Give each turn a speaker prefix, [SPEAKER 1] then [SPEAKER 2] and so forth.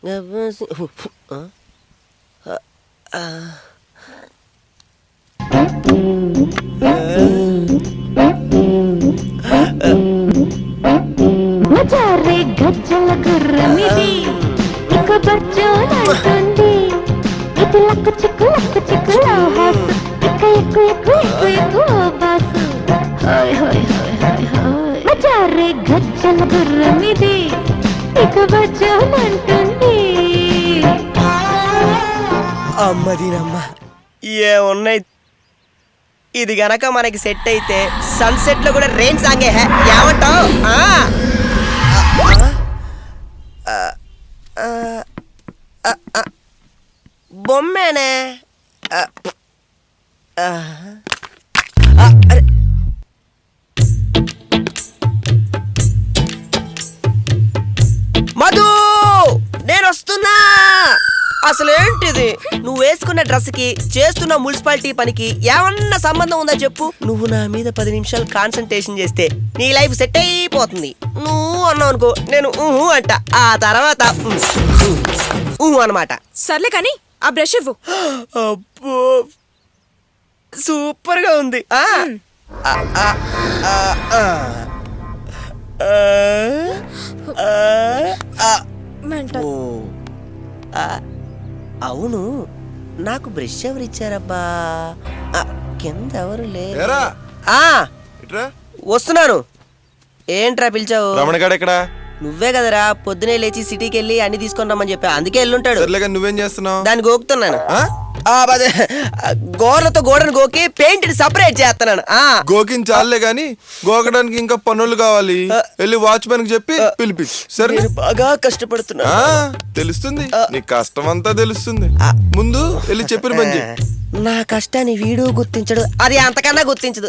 [SPEAKER 1] గజ్జల గుర్రమిది ఇక బజ్జోలంటుంది ఇది లక్కు చిక్కు హాసు ఇక ఎక్కు ఎక్కు ఎక్కు ఎక్కు బాసు హాయ్ హాయ్ హాయ్ హాయ్ హాయ్ మచారే గజ్జల గుర్రమిది ఇక బజ్జోలంటుంది.
[SPEAKER 2] అమ్మదినమ్మ ఏమున్నాయి. ఇది గనక మనకి సెట్ అయితే సన్సెట్ లో కూడా రెయిన్ సాంగే ఏమంటావు? బొమ్మేనే. మధు నేను వస్తున్నా. అసలేంటిది? నువ్వు వేసుకున్న డ్రెస్ కి చేస్తున్న మున్సిపాలిటీ పనికి ఏమన్నా సంబంధం ఉందా చెప్పు? నువ్వు నా మీద 10 నిమిషాలు కాన్సన్ట్రేషన్ చేస్తే నీ లైఫ్ సెట్ అయిపోతుంది. నువ్వు అన్నావు అనుకో, నేను ఊహు అంట, ఆ తర్వాత ఊహు అన్నమాట.
[SPEAKER 3] సర్లే కానీ ఆ బ్రష్ ఇవ్వు.
[SPEAKER 2] అబ్బో సూపర్ గా ఉంది. అవును, నాకు బ్రష్ ఎవరు ఇచ్చారబ్బా? కింద ఎవరు లేరు. వస్తున్నాను. ఏంట్రా పిలిచావు?
[SPEAKER 4] రమణగాడు ఎక్కడ?
[SPEAKER 2] నువ్వే కదరా పొద్దునే లేచి సిటీకి వెళ్ళి అన్ని తీసుకొని రమ్మని చెప్పా, అందుకే వెళ్ళుంటాడు.
[SPEAKER 4] నువ్వేం చేస్తున్నావు?
[SPEAKER 2] దాన్ని గోకుతున్నాను. గోడలతో గోడను గోకి పెయింట్ సపరేట్ చేస్తున్నాను.
[SPEAKER 4] గోకించాలే గాని గోకడానికి ఇంకా పనులు కావాలి. వెళ్ళి వాచ్మెన్ కి చెప్పి పిలిపించు. సరే,
[SPEAKER 2] బాగా కష్టపడుతున్నా.
[SPEAKER 4] తెలుస్తుంది, నీ కష్టం అంతా తెలుస్తుంది. ముందు వెళ్ళి చెప్పిన పని చెయ్యి.
[SPEAKER 2] నా కష్టాన్ని వీడు గుర్తించడు, అది అంతకన్నా గుర్తించదు.